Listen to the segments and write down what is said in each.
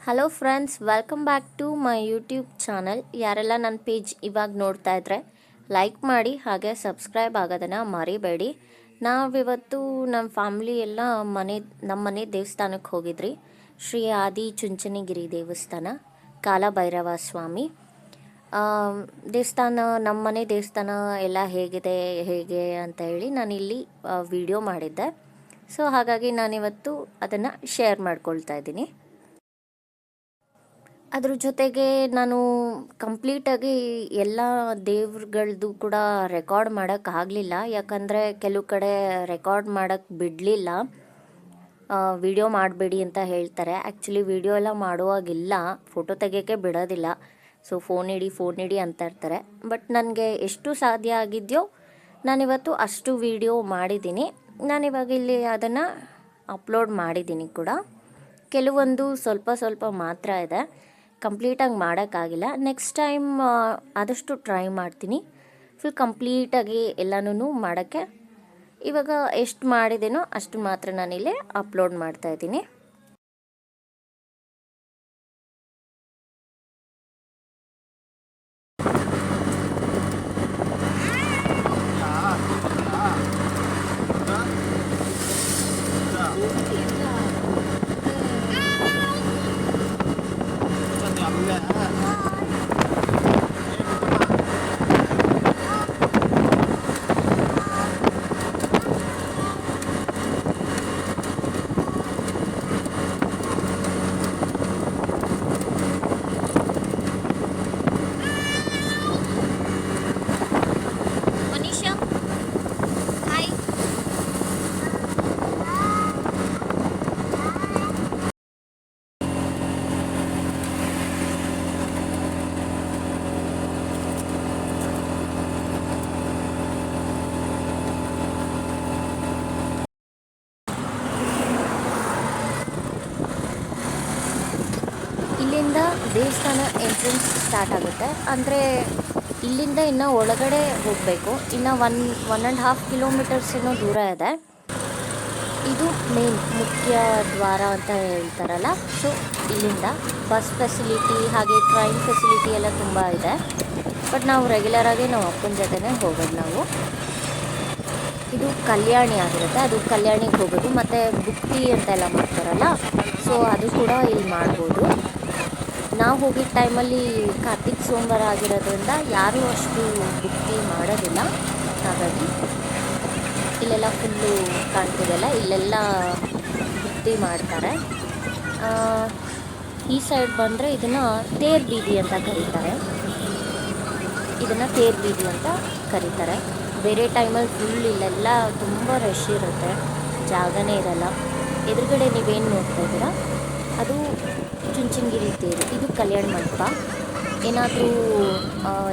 Hello friends, welcome back to my YouTube channel. ಯಾರೆಲ್ಲ ನನ್ನ page ಇವಾಗ ನೋಡ್ತಾ ಇದ್ರೆ ಲೈಕ್ ಮಾಡಿ, ಹಾಗೆ ಸಬ್ಸ್ಕ್ರೈಬ್ ಆಗೋದನ್ನು ಮರಿಬೇಡಿ. ನಾವಿವತ್ತು ನಮ್ಮ ಫ್ಯಾಮ್ಲಿ ಎಲ್ಲ ನಮ್ಮ ಮನೆ ದೇವಸ್ಥಾನಕ್ಕೆ ಹೋಗಿದ್ರಿ. ಶ್ರೀ ಆದಿ ಚುಂಚನಗಿರಿ ದೇವಸ್ಥಾನ, ಕಾಲಭೈರವ ಸ್ವಾಮಿ ದೇವಸ್ಥಾನ. ನಮ್ಮ ಮನೆ ದೇವಸ್ಥಾನ ಎಲ್ಲ ಹೇಗೆ ಅಂತ ಹೇಳಿ ನಾನಿಲ್ಲಿ ವಿಡಿಯೋ ಮಾಡಿದ್ದೆ. ಸೊ ಹಾಗಾಗಿ ನಾನಿವತ್ತು ಅದನ್ನು ಶೇರ್ ಮಾಡ್ಕೊಳ್ತಾ ಇದ್ದೀನಿ. ಅದ್ರ ಜೊತೆಗೆ ನಾನು ಕಂಪ್ಲೀಟಾಗಿ ಎಲ್ಲ ದೇವ್ರುಗಳದ್ದು ಕೂಡ ರೆಕಾರ್ಡ್ ಮಾಡೋಕ್ಕಾಗಲಿಲ್ಲ, ಯಾಕಂದರೆ ಕೆಲವು ಕಡೆ ರೆಕಾರ್ಡ್ ಮಾಡೋಕ್ಕೆ ಬಿಡಲಿಲ್ಲ. ವಿಡಿಯೋ ಮಾಡಬೇಡಿ ಅಂತ ಹೇಳ್ತಾರೆ. ಆ್ಯಕ್ಚುಲಿ ವಿಡಿಯೋ ಎಲ್ಲ ಮಾಡುವಾಗಿಲ್ಲ, ಫೋಟೋ ತೆಗಿಯೋಕ್ಕೆ ಬಿಡೋದಿಲ್ಲ. ಸೊ ಫೋನ್ ಇಡಿ ಅಂತ ಇರ್ತಾರೆ. ಬಟ್ ನನಗೆ ಎಷ್ಟು ಸಾಧ್ಯ ಆಗಿದೆಯೋ ನಾನಿವತ್ತು ಅಷ್ಟು ವಿಡಿಯೋ ಮಾಡಿದ್ದೀನಿ. ನಾನಿವಾಗ ಇಲ್ಲಿ ಅದನ್ನು ಅಪ್ಲೋಡ್ ಮಾಡಿದ್ದೀನಿ ಕೂಡ. ಕೆಲವೊಂದು ಸ್ವಲ್ಪ ಮಾತ್ರ ಇದೆ, ಕಂಪ್ಲೀಟಾಗಿ ಮಾಡೋಕ್ಕಾಗಿಲ್ಲ. ನೆಕ್ಸ್ಟ್ ಟೈಮ್ ಆದಷ್ಟು ಟ್ರೈ ಮಾಡ್ತೀನಿ ಫುಲ್ ಕಂಪ್ಲೀಟಾಗಿ ಎಲ್ಲನೂ ಮಾಡೋಕ್ಕೆ. ಇವಾಗ ಎಷ್ಟು ಮಾಡಿದ್ದೀನೋ ಅಷ್ಟು ಮಾತ್ರ ನಾನಿಲ್ಲಿ ಅಪ್ಲೋಡ್ ಮಾಡ್ತಾಯಿದ್ದೀನಿ. ಇಲ್ಲಿಂದ ದೇವಸ್ಥಾನ ಎಂಟ್ರೆನ್ಸ್ ಸ್ಟಾರ್ಟ್ ಆಗುತ್ತೆ. ಅಂದರೆ ಇಲ್ಲಿಂದ ಇನ್ನು ಒಳಗಡೆ ಹೋಗಬೇಕು. ಇನ್ನು 1.5 ಕಿಲೋಮೀಟರ್ಸ್ ಏನೋ ದೂರ ಇದೆ. ಇದು ಮೇನ್ ಮುಖ್ಯ ದ್ವಾರ ಅಂತ ಹೇಳ್ತಾರಲ್ಲ. ಸೊ ಇಲ್ಲಿಂದ ಬಸ್ ಫೆಸಿಲಿಟಿ ಹಾಗೆ ಟ್ರೈನ್ ಫೆಸಿಲಿಟಿ ಎಲ್ಲ ತುಂಬ ಇದೆ. ಬಟ್ ನಾವು ರೆಗ್ಯುಲರಾಗಿ ನಾವು ಅಪ್ಪನ ಜೊತೆನೇ ಹೋಗೋದು ನಾವು. ಇದು ಕಲ್ಯಾಣಿ ಆಗಿರುತ್ತೆ, ಅದು ಕಲ್ಯಾಣಿಗೆ ಹೋಗೋದು. ಮತ್ತು ಬುಕ್ತಿ ಅಂತೆಲ್ಲ ಮಾಡ್ತಾರಲ್ಲ, ಸೊ ಅದು ಕೂಡ ಇಲ್ಲಿ ಮಾಡ್ಬೋದು. ನಾವು ಹೋಗಿದ್ದ ಟೈಮಲ್ಲಿ ಕಾರ್ತಿಕ್ ಸೋಮವಾರ ಆಗಿರೋದ್ರಿಂದ ಯಾರೂ ಅಷ್ಟು ಬುಕ್ತಿ ಮಾಡೋದಿಲ್ಲ. ಹಾಗಾಗಿ ಇಲ್ಲೆಲ್ಲ ಫುಲ್ಲು ಕಾಣ್ತಿದೆಯಲ್ಲ, ಇಲ್ಲೆಲ್ಲ ಬುಕ್ತಿ ಮಾಡ್ತಾರೆ. ಈ ಸೈಡ್ ಬಂದರೆ ಇದನ್ನು ತೇರ್ ಬೀದಿ ಅಂತ ಕರೀತಾರೆ. ಬೇರೆ ಟೈಮಲ್ಲಿ ಫುಲ್ ಇಲ್ಲೆಲ್ಲ ತುಂಬ ರಶ್ ಇರುತ್ತೆ, ಜಾಗನೇ ಇರಲ್ಲ. ಎದುರುಗಡೆ ನೀವೇನು ನೋಡ್ತಾ ಇದ್ದೀರಾ ಅದು ಚುಂಚನಗಿರಿ ತೇರು. ಇದು ಕಲ್ಯಾಣ ಮಂಟಪ. ಏನಾದರೂ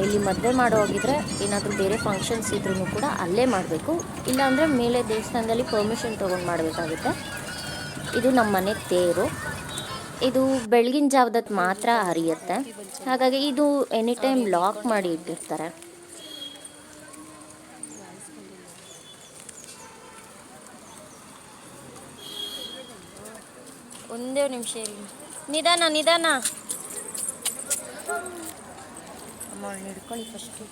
ಇಲ್ಲಿ ಮದುವೆ ಮಾಡೋಗಿದ್ರೆ, ಏನಾದರೂ ಬೇರೆ ಫಂಕ್ಷನ್ಸ್ ಇದ್ರೂ ಕೂಡ ಅಲ್ಲೇ ಮಾಡಬೇಕು. ಇಲ್ಲಾಂದರೆ ಮೇಲೆ ದೇವಸ್ಥಾನದಲ್ಲಿ ಪರ್ಮಿಷನ್ ತೊಗೊಂಡು ಮಾಡಬೇಕಾಗುತ್ತೆ. ಇದು ನಮ್ಮ ಮನೆ ತೇರು. ಇದು ಬೆಳಗಿನ ಜಾವದತ್ತು ಮಾತ್ರ ಹರಿಯುತ್ತೆ. ಹಾಗಾಗಿ ಇದು ಎನಿ ಟೈಮ್ ಲಾಕ್ ಮಾಡಿ ಇಟ್ಟಿರ್ತಾರೆ. ಒಂದೇ ನಿಮಿಷ ಇರಿ, ನಿಧಾನ ಅಮ್ಮ ಹಿಡ್ಕೊಳ್ಳಿ ಫಸ್ಟು.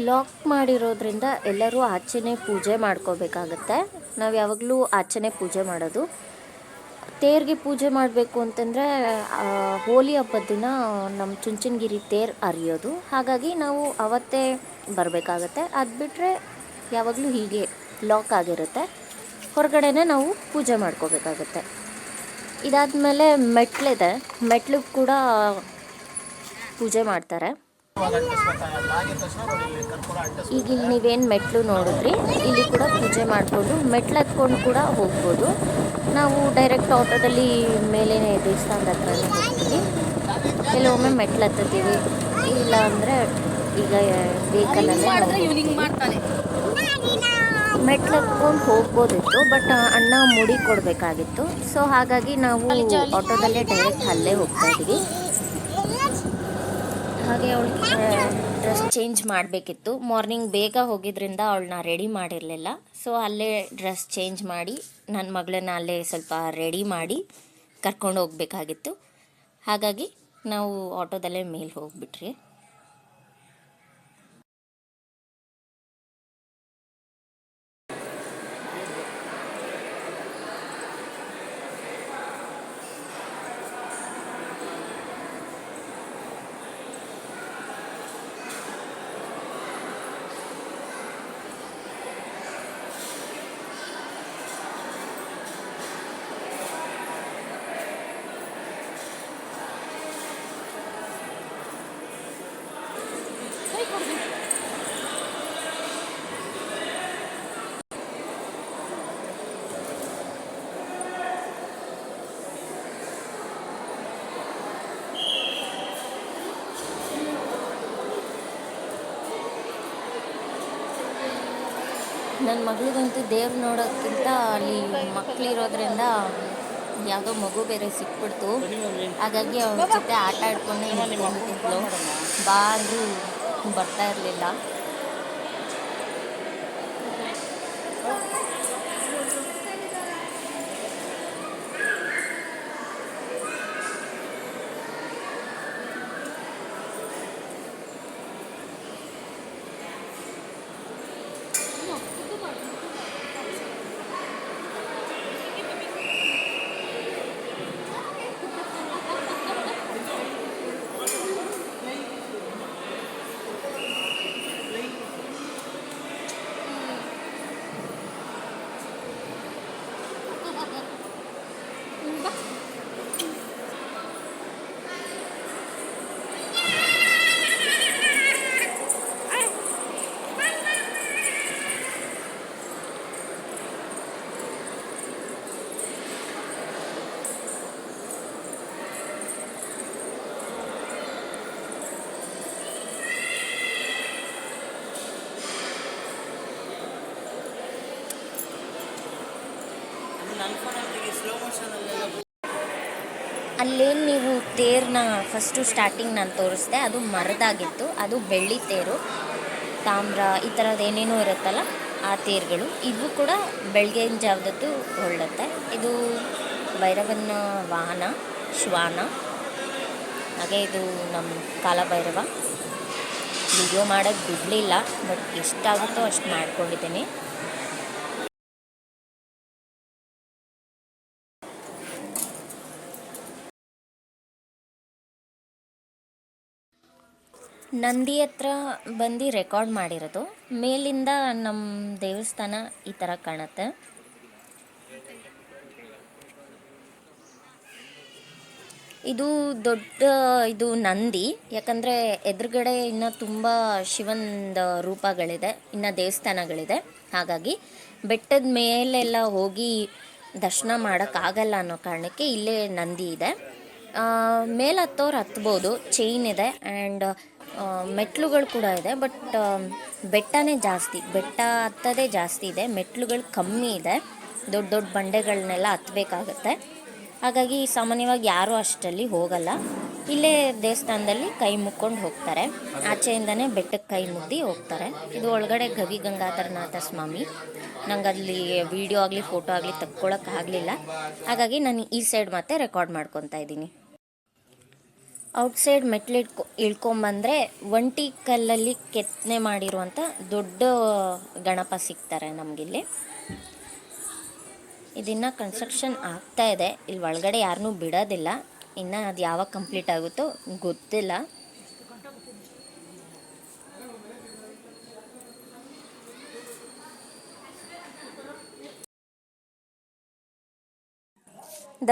ಲಾಕ್ ಮಾಡಿರೋದ್ರಿಂದ ಎಲ್ಲರೂ ಆಚೆನೇ ಪೂಜೆ ಮಾಡ್ಕೋಬೇಕಾಗತ್ತೆ. ನಾವು ಯಾವಾಗಲೂ ಆಚೆನೇ ಪೂಜೆ ಮಾಡೋದು. ತೇರಿಗೆ ಪೂಜೆ ಮಾಡಬೇಕು ಅಂತಂದರೆ ಹೋಲಿ ಹಬ್ಬದ ದಿನ ನಮ್ಮ ಚುಂಚನಗಿರಿ ತೇರು ಹರಿಯೋದು. ಹಾಗಾಗಿ ನಾವು ಅವತ್ತೇ ಬರಬೇಕಾಗತ್ತೆ. ಅದು ಬಿಟ್ಟರೆ ಯಾವಾಗಲೂ ಹೀಗೆ ಲಾಕ್ ಆಗಿರುತ್ತೆ. ಹೊರಗಡೆನೇ ನಾವು ಪೂಜೆ ಮಾಡ್ಕೋಬೇಕಾಗತ್ತೆ. ಇದಾದಮೇಲೆ ಮೆಟ್ಲಿದೆ, ಮೆಟ್ಲಿಗೆ ಕೂಡ ಪೂಜೆ ಮಾಡ್ತಾರೆ. ಈಗ ಇಲ್ಲಿ ನೀವೇನು ಮೆಟ್ಲು ನೋಡಿದ್ರಿ, ಇಲ್ಲಿ ಕೂಡ ಪೂಜೆ ಮಾಡಿಕೊಂಡು ಮೆಟ್ಲು ಹತ್ಕೊಂಡು ಕೂಡ ಹೋಗ್ಬೋದು. ನಾವು ಡೈರೆಕ್ಟ್ ಆಟೋದಲ್ಲಿ ಮೇಲೇ ದೇವಸ್ಥಾನದ ಹತ್ರನೇ ಹೋಗ್ತೀವಿ. ಕೆಲವೊಮ್ಮೆ ಮೆಟ್ಲು ಹತ್ತೀವಿ, ಇಲ್ಲ ಅಂದರೆ ಈಗ ವೆಹಿಕಲಲ್ಲೇ ಮೆಟ್ಲು ಹತ್ಕೊಂಡು ಹೋಗ್ಬೋದಿತ್ತು. ಬಟ್ ಅಣ್ಣ ಮುಡಿ ಕೊಡಬೇಕಾಗಿತ್ತು. ಸೊ ಹಾಗಾಗಿ ನಾವು ಆಟೋದಲ್ಲೇ ಡೈರೆಕ್ಟ್ ಅಲ್ಲೇ ಹೋಗ್ತಾ ಇದ್ದೀವಿ. ಹಾಗೆ ಅವಳಿಗೆ ಡ್ರೆಸ್ ಚೇಂಜ್ ಮಾಡಬೇಕಿತ್ತು. ಮಾರ್ನಿಂಗ್ ಬೇಗ ಹೋಗಿದ್ರಿಂದ ಅವಳನ್ನ ರೆಡಿ ಮಾಡಿರಲಿಲ್ಲ. ಸೊ ಅಲ್ಲೇ ಡ್ರೆಸ್ ಚೇಂಜ್ ಮಾಡಿ ನನ್ನ ಮಗಳನ್ನ ಅಲ್ಲೇ ಸ್ವಲ್ಪ ರೆಡಿ ಮಾಡಿ ಕರ್ಕೊಂಡು ಹೋಗಬೇಕಾಗಿತ್ತು. ಹಾಗಾಗಿ ನಾವು ಆಟೋದಲ್ಲೇ ಮೇಲೆ ಹೋಗ್ಬಿಟ್ರಿ. ನನ್ನ ಮಗಳಿಗಂತೂ ದೇವ್ರು ನೋಡೋಕ್ಕಿಂತ ಅಲ್ಲಿ ಮಕ್ಕಳಿರೋದ್ರಿಂದ ಯಾವುದೋ ಮಗು ಬೇರೆ ಸಿಕ್ಬಿಡ್ತು. ಹಾಗಾಗಿ ಅವ್ರ ಜೊತೆ ಆಟ ಆಡ್ಕೊಂಡೆ ನಿಂತ್ಕೊಂಡ್ಬಿಟ್ಟಿದ್ಲು. ಬಾ ಅಂದರೂ ಬರ್ತಾ ಇರಲಿಲ್ಲ. ಅಲ್ಲೇನು ನೀವು ತೇರನ್ನ ಫಸ್ಟು ಸ್ಟಾರ್ಟಿಂಗ್ ನಾನು ತೋರಿಸ್ದೆ, ಅದು ಮರದಾಗಿತ್ತು. ಅದು ಬೆಳ್ಳಿ ತೇರು, ತಾಮ್ರ ಈ ಥರದ್ದು ಏನೇನೋ ಇರುತ್ತಲ್ಲ ಆ ತೇರುಗಳು. ಇವು ಕೂಡ ಬೆಳಗಿನ ಜಾವದದ್ದು ಹೊರಡುತ್ತೆ. ಇದು ಭೈರವನ ವಾಹನ ಶ್ವಾನ. ಹಾಗೆ ಇದು ನಮ್ಮ ಕಾಲಭೈರವ. ವಿಡಿಯೋ ಮಾಡೋಕ್ಕೆ ಬಿಡಲಿಲ್ಲ, ಬಟ್ ಎಷ್ಟಾಗುತ್ತೋ ಅಷ್ಟು ಮಾಡ್ಕೊಂಡಿದ್ದೀನಿ. ನಂದಿ ಹತ್ರ ಬಂದು ರೆಕಾರ್ಡ್ ಮಾಡಿರೋದು. ಮೇಲಿಂದ ನಮ್ಮ ದೇವಸ್ಥಾನ ಈ ಥರ ಕಾಣುತ್ತೆ. ಇದು ದೊಡ್ಡ ಇದು ನಂದಿ, ಯಾಕಂದರೆ ಎದುರುಗಡೆ ಇನ್ನೂ ತುಂಬ ಶಿವನ ರೂಪಗಳಿದೆ, ಇನ್ನು ದೇವಸ್ಥಾನಗಳಿದೆ. ಹಾಗಾಗಿ ಬೆಟ್ಟದ ಮೇಲೆಲ್ಲ ಹೋಗಿ ದರ್ಶನ ಮಾಡೋಕ್ಕಾಗಲ್ಲ ಅನ್ನೋ ಕಾರಣಕ್ಕೆ ಇಲ್ಲೇ ನಂದಿ ಇದೆ. ಮೇಲೆ ಹತ್ತೋರು ಹತ್ಬೋದು, ಚೈನ್ ಇದೆ ಆ್ಯಂಡ್ ಮೆಟ್ಲುಗಳು ಕೂಡ ಇದೆ. ಬಟ್ ಬೆಟ್ಟನೇ ಜಾಸ್ತಿ, ಬೆಟ್ಟ ಹತ್ತೋದೇ ಜಾಸ್ತಿ ಇದೆ, ಮೆಟ್ಲುಗಳು ಕಮ್ಮಿ ಇದೆ. ದೊಡ್ಡ ದೊಡ್ಡ ಬಂಡೆಗಳನ್ನೆಲ್ಲ ಹತ್ತಬೇಕಾಗತ್ತೆ. ಹಾಗಾಗಿ ಸಾಮಾನ್ಯವಾಗಿ ಯಾರೂ ಅಷ್ಟರಲ್ಲಿ ಹೋಗಲ್ಲ. ಇಲ್ಲೇ ದೇವಸ್ಥಾನದಲ್ಲಿ ಕೈ ಮುಕ್ಕೊಂಡು ಹೋಗ್ತಾರೆ. ಆಚೆಯಿಂದನೇ ಬೆಟ್ಟಕ್ಕೆ ಕೈ ಮುಗ್ದು ಹೋಗ್ತಾರೆ. ಇದು ಒಳಗಡೆ ಗವಿ ಗಂಗಾಧರನಾಥ ಸ್ವಾಮಿ. ನಂಗೆ ಅಲ್ಲಿ ವಿಡಿಯೋ ಆಗಲಿ ಫೋಟೋ ಆಗಲಿ ತಕ್ಕೊಳ್ಳೋಕ್ಕಾಗಲಿಲ್ಲ. ಹಾಗಾಗಿ ನಾನು ಈ ಸೈಡ್ ಮತ್ತೆ ರೆಕಾರ್ಡ್ ಮಾಡ್ಕೊತಾ ಇದ್ದೀನಿ. ಔಟ್ಸೈಡ್ ಮೆಟ್ಲು ಇಳ್ಕೊಂಬಂದರೆ ಒಂಟಿ ಕಲ್ಲಲ್ಲಿ ಕೆತ್ತನೆ ಮಾಡಿರುವಂಥ ದೊಡ್ಡ ಗಣಪ ಸಿಗ್ತಾರೆ ನಮಗಿಲ್ಲಿ. ಇದನ್ನು ಕನ್ಸ್ಟ್ರಕ್ಷನ್ ಆಗ್ತಾ ಇದೆ. ಇಲ್ಲಿ ಒಳಗಡೆ ಯಾರನ್ನೂ ಬಿಡೋದಿಲ್ಲ. ಇನ್ನು ಅದು ಯಾವಾಗ ಕಂಪ್ಲೀಟ್ ಆಗುತ್ತೋ ಗೊತ್ತಿಲ್ಲ.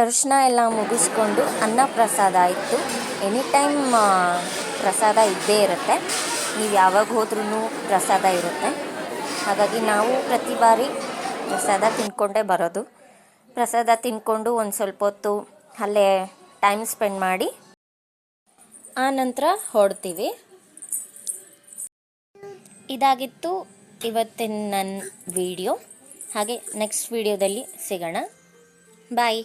ದರ್ಶನ ಎಲ್ಲ ಮುಗಿಸ್ಕೊಂಡು ಅನ್ನ ಪ್ರಸಾದ ಇತ್ತು. ಎನಿ ಟೈಮ್ ಪ್ರಸಾದ ಇದ್ದೇ ಇರುತ್ತೆ. ನೀವು ಯಾವಾಗ ಹೋದ್ರೂ ಪ್ರಸಾದ ಇರುತ್ತೆ. ಹಾಗಾಗಿ ನಾವು ಪ್ರತಿ ಬಾರಿ ಪ್ರಸಾದ ತಿಂದ್ಕೊಂಡೇ ಬರೋದು. ಪ್ರಸಾದ ತಿಂದ್ಕೊಂಡು ಒಂದು ಸ್ವಲ್ಪ ಹೊತ್ತು ಅಲ್ಲೇ ಟೈಮ್ ಸ್ಪೆಂಡ್ ಮಾಡಿ ಆ ನಂತರ ಹೊರಡ್ತೀವಿ. ಇದಾಗಿತ್ತು ಇವತ್ತಿನ ನನ್ನ ವಿಡಿಯೋ. ಹಾಗೆ ನೆಕ್ಸ್ಟ್ ವಿಡಿಯೋದಲ್ಲಿ ಸಿಗೋಣ. ಬಾಯ್.